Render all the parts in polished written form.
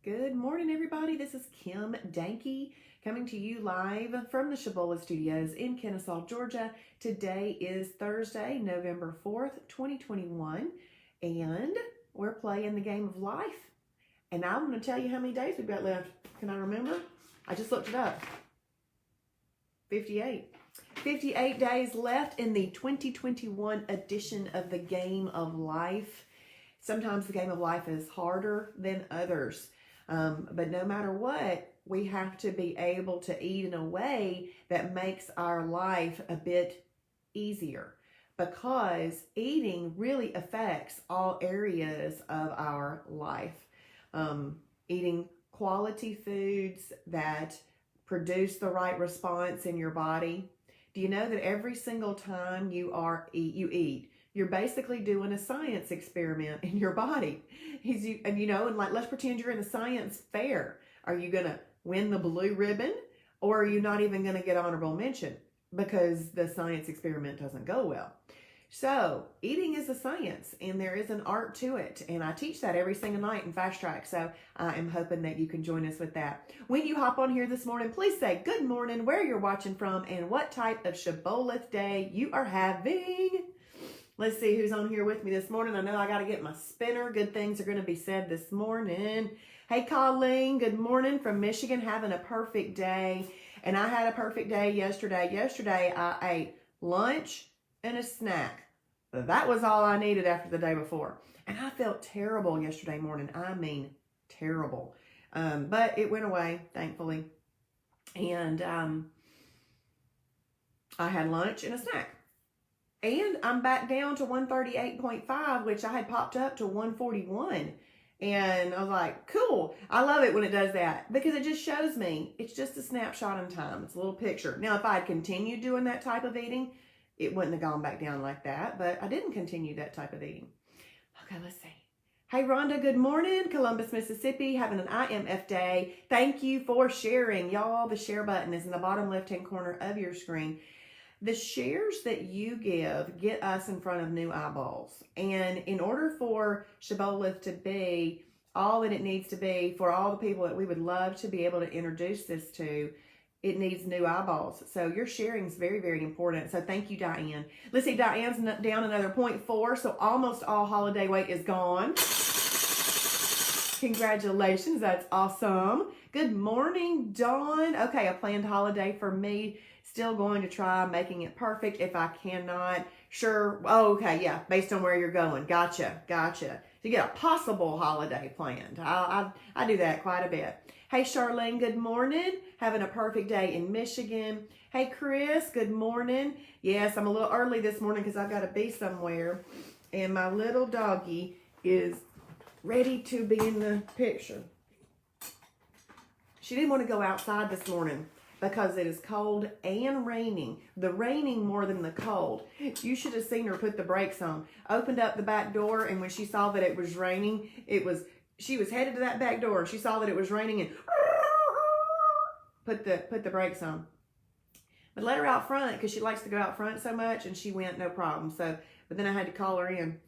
Good morning, everybody. This is Kim Dahnke coming to you live from the Shibboleth studios in Kennesaw, Georgia. Today is Thursday, November 4th, 2021, and we're playing the game of life. And I'm going to tell you how many days we've got left. Can I remember? I just looked it up. 58. 58 days left in the 2021 edition of the game of life. Sometimes the game of life is harder than others. But no matter what, we have to be able to eat in a way that makes our life a bit easier, because eating really affects all areas of our life. Eating quality foods that produce the right response in your body. Do you know that every single time you eat, you're basically doing a science experiment in your body? Let's pretend you're in a science fair. Are you going to win the blue ribbon, or are you not even going to get honorable mention because the science experiment doesn't go well? So eating is a science, and there is an art to it. And I teach that every single night in Fast Track. So I am hoping that you can join us with that. When you hop on here this morning, please say good morning, where you're watching from, and what type of Shibboleth day you are having. Let's see who's on here with me this morning. I know I got to get my spinner. Good things are going to be said this morning. Hey, Colleen, good morning from Michigan, having a perfect day. And I had a perfect day yesterday. Yesterday, I ate lunch and a snack. That was all I needed after the day before. And I felt terrible yesterday morning. I mean, terrible. But it went away, thankfully. And I had lunch and a snack. And I'm back down to 138.5, which I had popped up to 141. And I was like, cool. I love it when it does that, because it just shows me it's just a snapshot in time. It's a little picture. Now, if I had continued doing that type of eating, it wouldn't have gone back down like that, but I didn't continue that type of eating. Okay, let's see. Hey, Rhonda, good morning. Columbus, Mississippi, having an IMF day. Thank you for sharing. Y'all, the share button is in the bottom left-hand corner of your screen. The shares that you give get us in front of new eyeballs. And in order for Shibboleth to be all that it needs to be, for all the people that we would love to be able to introduce this to, it needs new eyeballs. So your sharing is very, very important. So thank you, Diane. Let's see, Diane's down another 0.4, so almost all holiday weight is gone. Congratulations, that's awesome. Good morning, Dawn. Okay, a planned holiday for me. Still going to try making it perfect. If I cannot, sure. Oh, okay, yeah, based on where you're going. Gotcha. To get a possible holiday planned. I do that quite a bit. Hey, Charlene, good morning. Having a perfect day in Michigan. Hey, Chris, good morning. Yes, I'm a little early this morning because I've got to be somewhere. And my little doggy is ready to be in the picture. She didn't want to go outside this morning because it is cold and raining. The raining more than the cold. You should have seen her put the brakes on. Opened up the back door, and when she saw that it was raining, she was headed to that back door. She saw that it was raining and put the brakes on. But let her out front because she likes to go out front so much, and she went no problem. But then I had to call her in.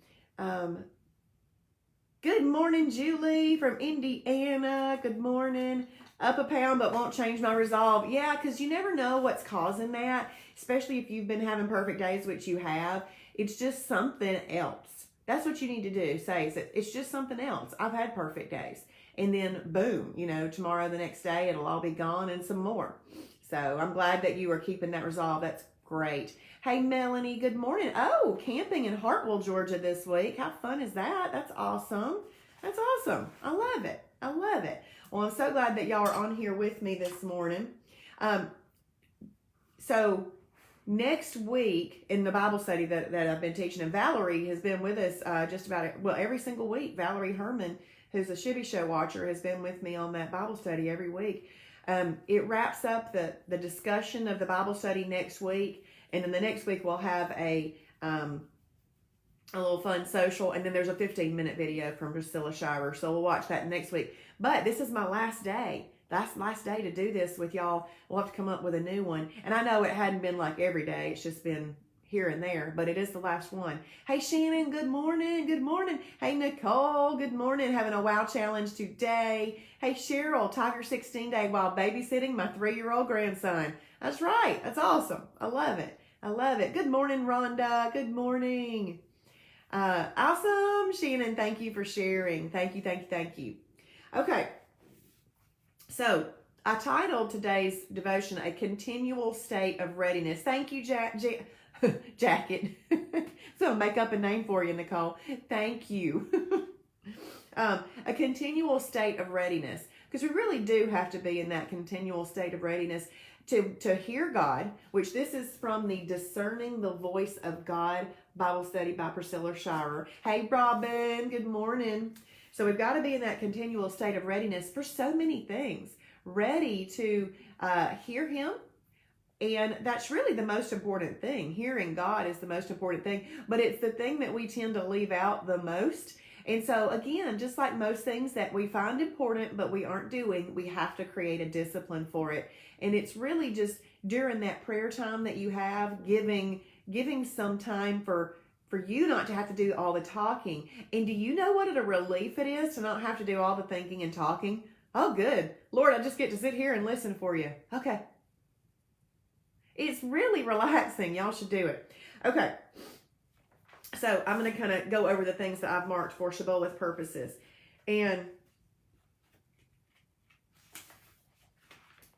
Good morning, Julie from Indiana. Good morning. Up a pound, but won't change my resolve. Yeah, because you never know what's causing that, especially if you've been having perfect days, which you have. It's just something else. That's what you need to do. Say, it's just something else. I've had perfect days. And then, boom, tomorrow, the next day, it'll all be gone and some more. So I'm glad that you are keeping that resolve. That's great. Hey, Melanie, good morning. Oh, camping in Hartwell, Georgia this week. How fun is that? That's awesome. That's awesome. I love it. Well, I'm so glad that y'all are on here with me this morning. So next week in the Bible study that I've been teaching, and Valerie has been with us just about, every single week. Valerie Herman, who's a Shibby show watcher, has been with me on that Bible study every week. It wraps up the discussion of the Bible study next week. And then the next week we'll have a little fun social, and then there's a 15-minute video from Priscilla Shiver. So we'll watch that next week. But this is my last day. That's my last day to do this with y'all. We'll have to come up with a new one. And I know it hadn't been like every day. It's just been here and there, but it is the last one. Hey, Shannon, good morning. Good morning. Hey, Nicole, good morning. Having a wow challenge today. Hey, Cheryl, Tiger 16 day while babysitting my 3-year-old grandson. That's right. That's awesome. I love it. I love it. Good morning, Rhonda. Good morning. Awesome, Shannon. Thank you for sharing. Thank you, thank you, thank you. Okay. So I titled today's devotion, A Continual State of Readiness. Thank you, Jacket. So I'll make up a name for you, Nicole. Thank you. A continual state of readiness. Because we really do have to be in that continual state of readiness to hear God, which this is from the Discerning the Voice of God Bible study by Priscilla Shirer. Hey, Robin, good morning. So we've got to be in that continual state of readiness for so many things. Ready to hear Him. And that's really the most important thing. Hearing God is the most important thing. But it's the thing that we tend to leave out the most. And so, again, just like most things that we find important but we aren't doing, we have to create a discipline for it. And it's really just during that prayer time that you have, giving some time for you not to have to do all the talking. And do you know what a relief it is to not have to do all the thinking and talking? Oh, good. Lord, I just get to sit here and listen for you. Okay. It's really relaxing. Y'all should do it. Okay. So I'm going to kind of go over the things that I've marked for Shibboleth purposes. And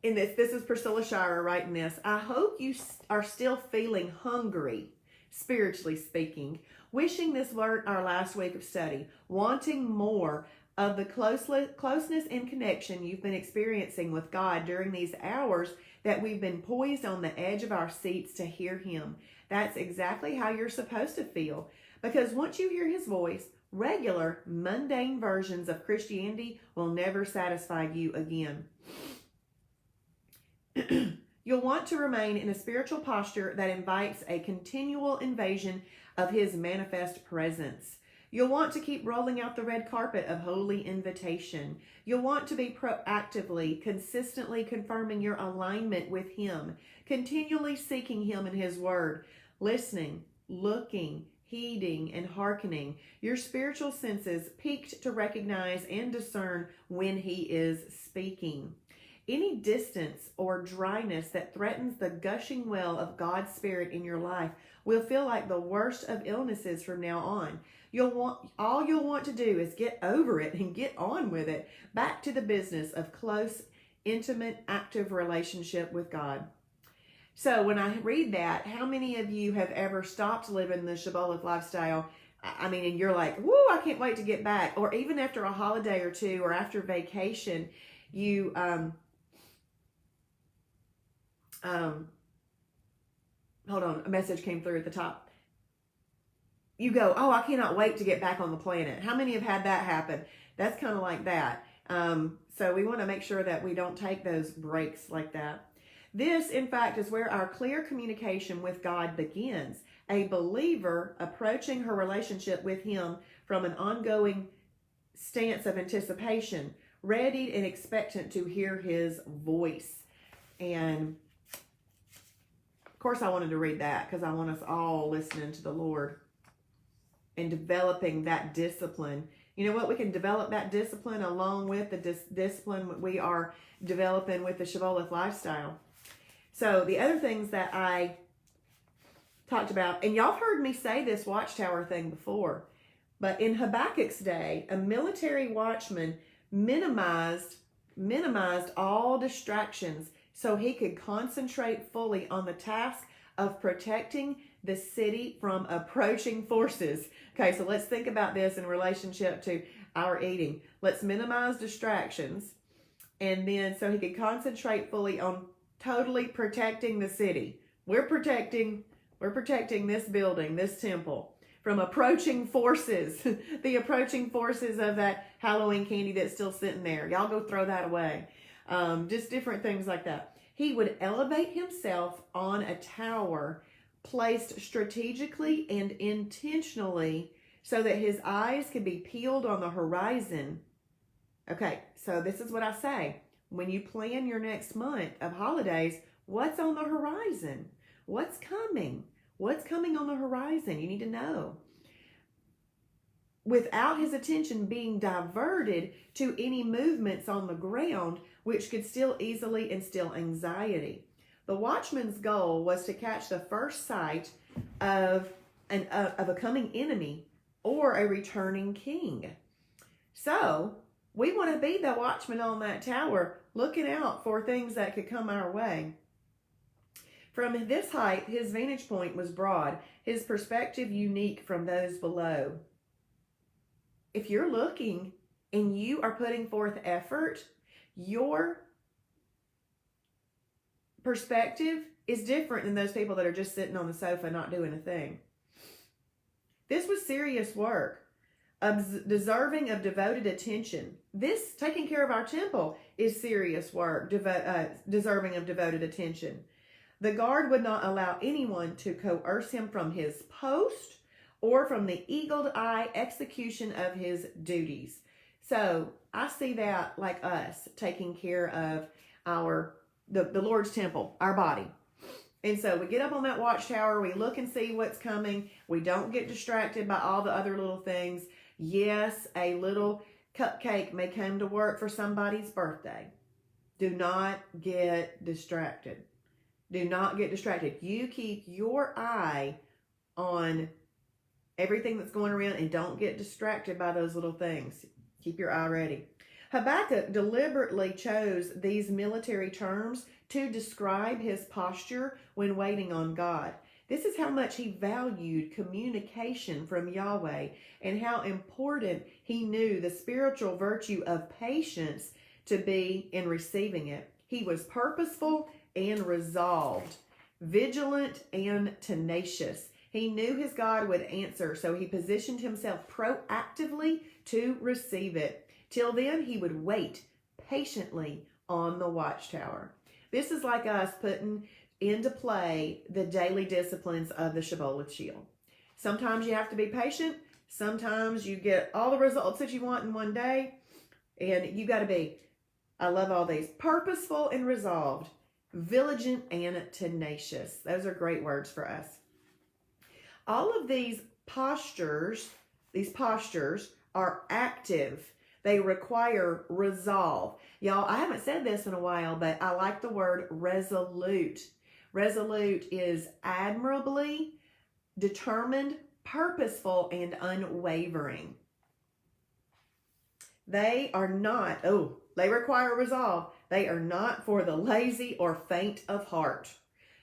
in this is Priscilla Shirer writing this. I hope you are still feeling hungry, spiritually speaking, wishing this weren't our last week of study, wanting more of the closeness and connection you've been experiencing with God during these hours that we've been poised on the edge of our seats to hear Him. That's exactly how you're supposed to feel. Because once you hear His voice, regular, mundane versions of Christianity will never satisfy you again. You'll want to remain in a spiritual posture that invites a continual invasion of His manifest presence. You'll want to keep rolling out the red carpet of holy invitation. You'll want to be proactively, consistently confirming your alignment with Him, continually seeking Him in His Word, listening, looking, heeding, and hearkening, your spiritual senses peaked to recognize and discern when He is speaking. Any distance or dryness that threatens the gushing well of God's Spirit in your life will feel like the worst of illnesses from now on. All you'll want to do is get over it and get on with it. Back to the business of close, intimate, active relationship with God. So when I read that, how many of you have ever stopped living the Shibboleth lifestyle? I mean, and you're like, woo, I can't wait to get back. Or even after a holiday or two or after vacation, you, hold on, a message came through at the top. You go, oh, I cannot wait to get back on the planet. How many have had that happen? That's kind of like that. So we want to make sure that we don't take those breaks like that. This, in fact, is where our clear communication with God begins. A believer approaching her relationship with Him from an ongoing stance of anticipation, ready and expectant to hear His voice. And of course, I wanted to read that because I want us all listening to the Lord and developing that discipline. You know what? We can develop that discipline along with the discipline we are developing with the Shibboleth lifestyle. So the other things that I talked about, and y'all have heard me say this watchtower thing before, but in Habakkuk's day, a military watchman minimized all distractions so he could concentrate fully on the task of protecting the city from approaching forces. Okay, so let's think about this in relationship to our eating. Let's minimize distractions, and then so he could concentrate fully on totally protecting the city. We're protecting this building, this temple, from approaching forces, the approaching forces of that Halloween candy that's still sitting there. Y'all go throw that away. Just different things like that. He would elevate himself on a tower placed strategically and intentionally so that his eyes could be peeled on the horizon. Okay, so this is what I say. When you plan your next month of holidays, what's on the horizon? What's coming? What's coming on the horizon? You need to know. Without his attention being diverted to any movements on the ground, which could still easily instill anxiety. The watchman's goal was to catch the first sight of a coming enemy or a returning king. So we want to be the watchman on that tower, looking out for things that could come our way. From this height, his vantage point was broad, his perspective unique from those below. If you're looking and you are putting forth effort, your perspective is different than those people that are just sitting on the sofa not doing a thing. This was serious work, deserving of devoted attention. This, taking care of our temple, is serious work, deserving of devoted attention. The guard would not allow anyone to coerce him from his post or from the eagled eye execution of his duties. So I see that like us taking care of the Lord's temple, our body. And so we get up on that watchtower, we look and see what's coming. We don't get distracted by all the other little things. Yes, a little cupcake may come to work for somebody's birthday. Do not get distracted. Do not get distracted. You keep your eye on everything that's going around and don't get distracted by those little things. Keep your eye ready. Habakkuk deliberately chose these military terms to describe his posture when waiting on God. This is how much he valued communication from Yahweh and how important he knew the spiritual virtue of patience to be in receiving it. He was purposeful and resolved, vigilant and tenacious. He knew his God would answer, so he positioned himself proactively to receive it. Till then, he would wait patiently on the watchtower. This is like us putting into play the daily disciplines of the Shibboleth shield. Sometimes you have to be patient. Sometimes you get all the results that you want in one day. And you got to be, I love all these, purposeful and resolved, vigilant and tenacious. Those are great words for us. All of these postures are active. They require resolve. Y'all, I haven't said this in a while, but I like the word resolute. Resolute is admirably determined, purposeful, and unwavering. They are not, they require resolve. They are not for the lazy or faint of heart.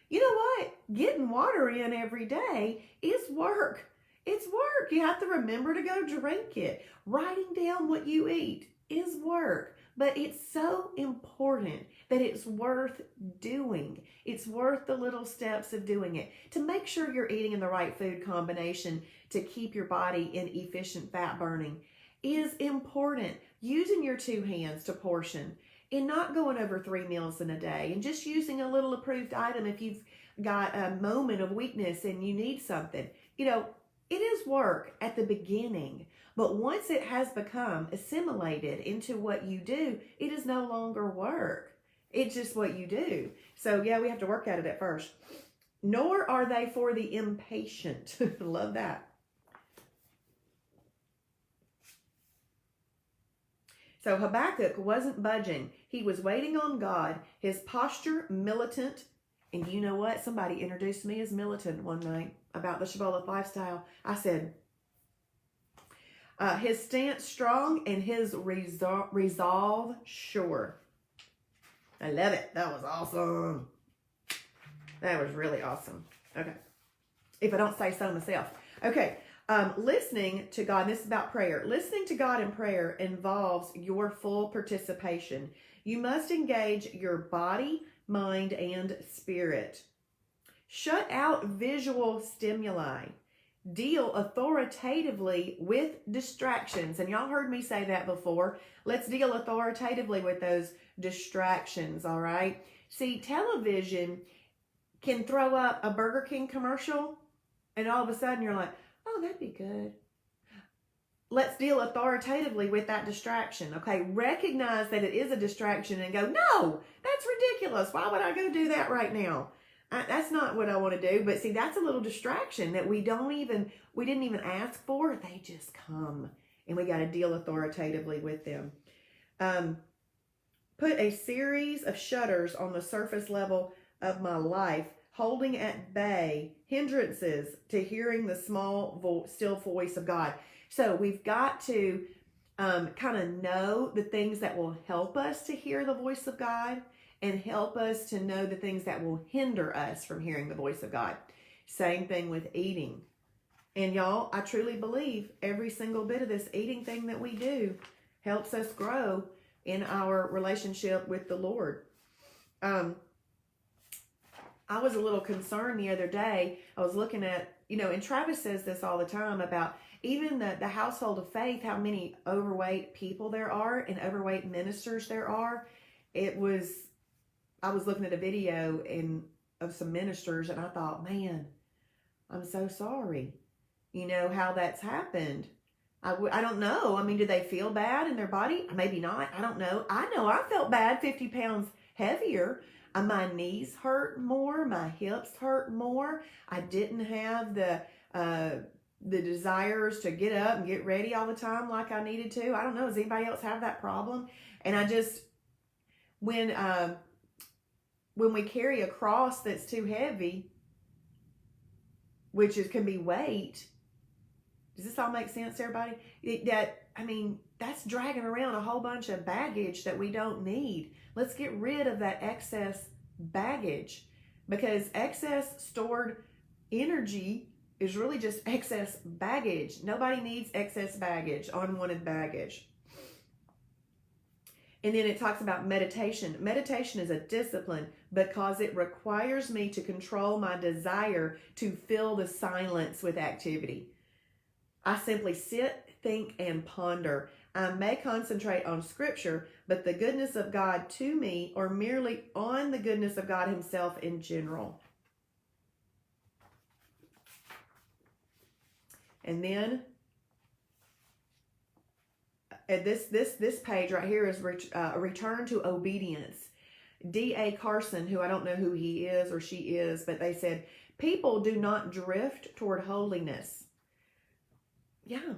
You know what? Getting water in every day is work. It's work. You have to remember to go drink it. Writing down what you eat is work. But it's so important that it's worth doing. It's worth the little steps of doing it. To make sure you're eating in the right food combination to keep your body in efficient fat burning is important. Using your two hands to portion and not going over 3 meals in a day and just using a little approved item if you've got a moment of weakness and you need something. You know, it is work at the beginning, but once it has become assimilated into what you do, it is no longer work. It's just what you do. So yeah, we have to work at it at first. Nor are they for the impatient. Love that. So Habakkuk wasn't budging. He was waiting on God. His posture, militant. And you know what? Somebody introduced me as militant one night about the Shibboleth lifestyle. I said, his stance strong and his resolve sure. I love it. That was awesome. That was really awesome. Okay. If I don't say so myself. Okay. Listening to God, and this is about prayer. Listening to God in prayer involves your full participation. You must engage your body, mind, and spirit. Shut out visual stimuli. Deal authoritatively with distractions. And y'all heard me say that before. Let's deal authoritatively with those distractions, all right? See, television can throw up a Burger King commercial, and all of a sudden you're like, oh, that'd be good. Let's deal authoritatively with that distraction, okay? Recognize that it is a distraction and go, no, that's ridiculous. Why would I go do that right now? That's not what I want to do. But see, that's a little distraction that we didn't even ask for. They just come, and we got to deal authoritatively with them. Put a series of shutters on the surface level of my life, holding at bay hindrances to hearing the small, still voice of God. So we've got to kind of know the things that will help us to hear the voice of God, and help us to know the things that will hinder us from hearing the voice of God. Same thing with eating. And y'all, I truly believe every single bit of this eating thing that we do helps us grow in our relationship with the Lord. I was a little concerned the other day. I was looking at, and Travis says this all the time about even the household of faith, how many overweight people there are and overweight ministers there are. I was looking at a video of some ministers, and I thought, man, I'm so sorry. How that's happened. I don't know. I mean, do they feel bad in their body? Maybe not. I don't know. I know I felt bad, 50 pounds heavier. My knees hurt more. My hips hurt more. I didn't have the desires to get up and get ready all the time like I needed to. I don't know. Does anybody else have that problem? And I just, when we carry a cross that's too heavy, which can be weight, does this all make sense, everybody? That's dragging around a whole bunch of baggage that we don't need. Let's get rid of that excess baggage, because excess stored energy is really just excess baggage. Nobody needs excess baggage, unwanted baggage. And then it talks about meditation. Meditation is a discipline because it requires me to control my desire to fill the silence with activity. I simply sit, think, and ponder. I may concentrate on scripture, but the goodness of God to me, or merely on the goodness of God himself in general. And then this page right here is a return to obedience. D.A. Carson, who I don't know who he is or she is, but they said, people do not drift toward holiness. Yeah.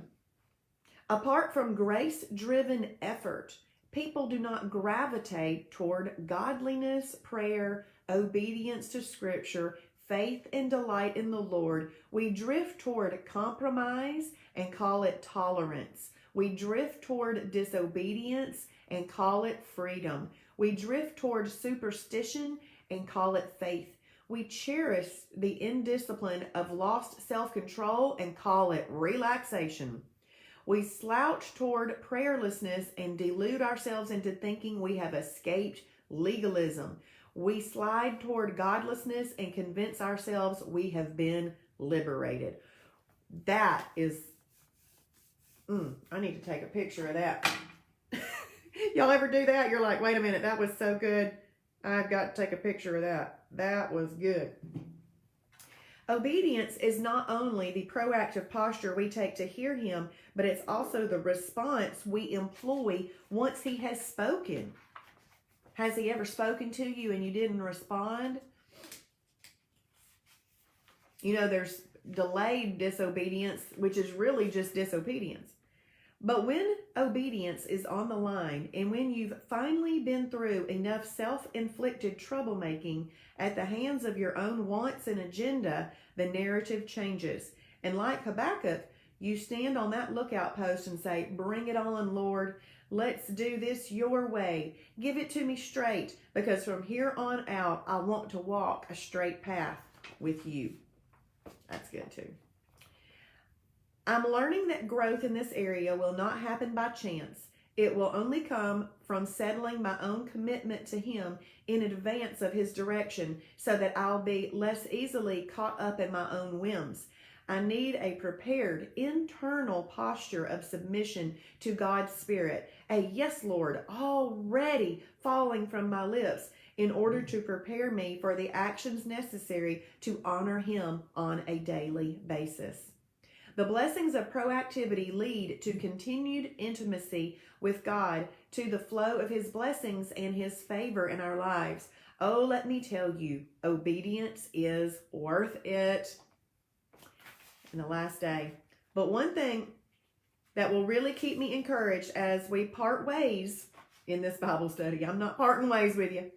Apart from grace-driven effort, people do not gravitate toward godliness, prayer, obedience to scripture, faith and delight in the Lord. We drift toward compromise and call it tolerance. We drift toward disobedience and call it freedom. We drift toward superstition and call it faith. We cherish the indiscipline of lost self-control and call it relaxation. We slouch toward prayerlessness and delude ourselves into thinking we have escaped legalism. We slide toward godlessness and convince ourselves we have been liberated. That is, I need to take a picture of that. Y'all ever do that? You're like, wait a minute, that was so good. I've got to take a picture of that. That was good. Obedience is not only the proactive posture we take to hear him, but it's also the response we employ once he has spoken. Has he ever spoken to you and you didn't respond? There's delayed disobedience, which is really just disobedience. But when obedience is on the line, and when you've finally been through enough self-inflicted troublemaking at the hands of your own wants and agenda, the narrative changes. And like Habakkuk, you stand on that lookout post and say, bring it on, Lord. Let's do this your way. Give it to me straight, because from here on out, I want to walk a straight path with you. That's good too. I'm learning that growth in this area will not happen by chance. It will only come from settling my own commitment to him in advance of his direction, so that I'll be less easily caught up in my own whims. I need a prepared internal posture of submission to God's Spirit, a yes, Lord, already falling from my lips, in order to prepare me for the actions necessary to honor him on a daily basis. The blessings of proactivity lead to continued intimacy with God to the flow of his blessings and his favor in our lives. Oh, let me tell you, obedience is worth it in the last day. But one thing that will really keep me encouraged as we part ways in this Bible study, I'm not parting ways with you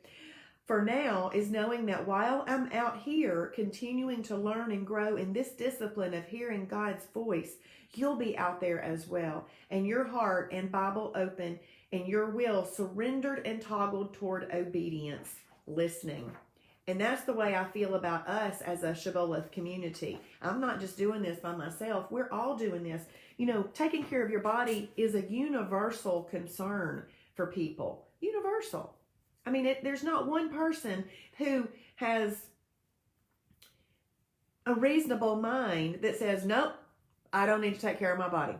for now, is knowing that while I'm out here continuing to learn and grow in this discipline of hearing God's voice, you'll be out there as well. And your heart and Bible open and your will surrendered and toggled toward obedience, listening. And that's the way I feel about us as a Shibboleth community. I'm not just doing this by myself. We're all doing this. You know, taking care of your body is a universal concern for people. Universal. I mean, there's not one person who has a reasonable mind that says, nope, I don't need to take care of my body.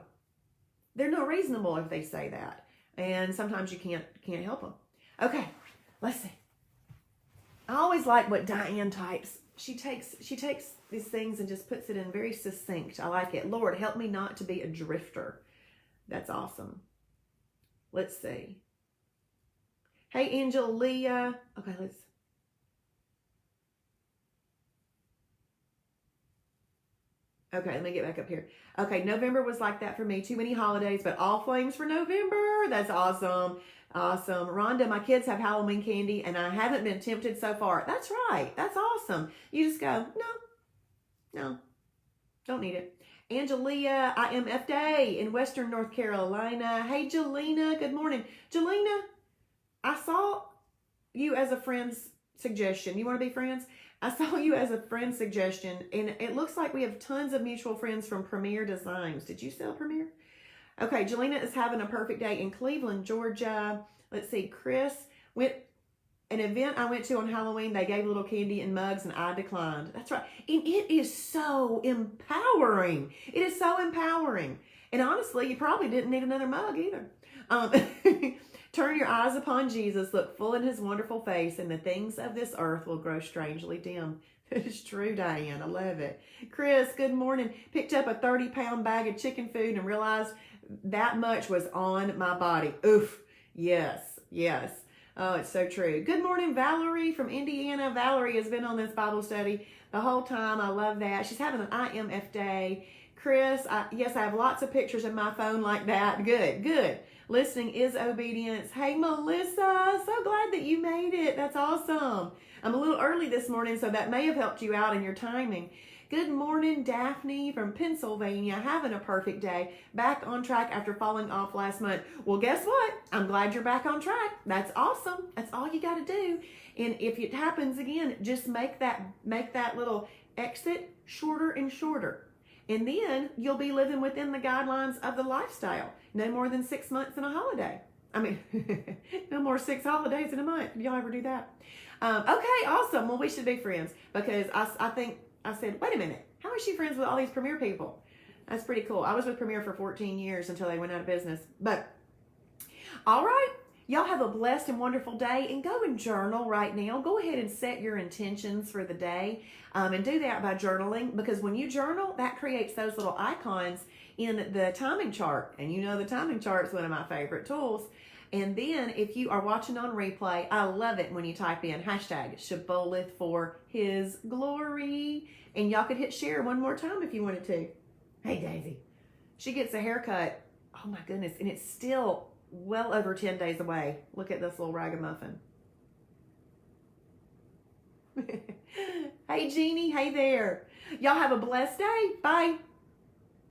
They're not reasonable if they say that. And sometimes you can't help them. Okay, let's see. I always like what Diane types. She takes these things and just puts it in very succinct. I like it. Lord, help me not to be a drifter. That's awesome. Let's see. Hey, Angel Leah. Okay, let me get back up here. Okay, November was like that for me. Too many holidays, but all flames for November. That's awesome. Awesome. Rhonda, my kids have Halloween candy and I haven't been tempted so far. That's right. That's awesome. You just go, no, don't need it. Angelia, IMF Day in Western North Carolina. Hey, Jelena, good morning. Jelena, I saw you as a friend's suggestion. You want to be friends? I saw you as a friend's suggestion, and it looks like we have tons of mutual friends from Premier Designs. Did you sell Premier? Okay, Jelena is having a perfect day in Cleveland, Georgia. Let's see, Chris went an event I went to on Halloween. They gave little candy and mugs, and I declined. That's right. And it is so empowering. It is so empowering. And honestly, you probably didn't need another mug either. Turn your eyes upon Jesus, look full in his wonderful face, and the things of this earth will grow strangely dim. It is true, Diane. I love it. Chris, good morning. Picked up a 30-pound bag of chicken food and realized that much was on my body. Oof. Yes. Oh, it's so true. Good morning, Valerie from Indiana. Valerie has been on this Bible study the whole time. I love that. She's having an IMF day. Chris, yes, I have lots of pictures in my phone like that. Good. Listening is obedience. Hey, Melissa, so glad that you made it. That's awesome. I'm a little early this morning, so that may have helped you out in your timing. Good morning, Daphne from Pennsylvania. Having a perfect day. Back on track after falling off last month. Well, guess what? I'm glad you're back on track. That's awesome. That's all you got to do. And if it happens again, just make that little exit shorter and shorter. And then you'll be living within the guidelines of the lifestyle. No more than 6 months in a holiday. I mean, no more 6 holidays in a month. Y'all ever do that? Okay, awesome. Well, we should be friends because I said, wait a minute. How is she friends with all these Premier people? That's pretty cool. I was with Premier for 14 years until they went out of business. But, all right. Y'all have a blessed and wonderful day, and go and journal right now. Go ahead and set your intentions for the day, and do that by journaling, because when you journal, that creates those little icons in the timing chart, and you know the timing chart is one of my favorite tools. And then if you are watching on replay, I love it when you type in hashtag Shibboleth for his glory, and y'all could hit share one more time if you wanted to. Hey, Daisy, she gets a haircut. Oh my goodness, and it's still well over 10 days away. Look at this little ragamuffin. Hey, Jeannie. Hey there. Y'all have a blessed day. Bye.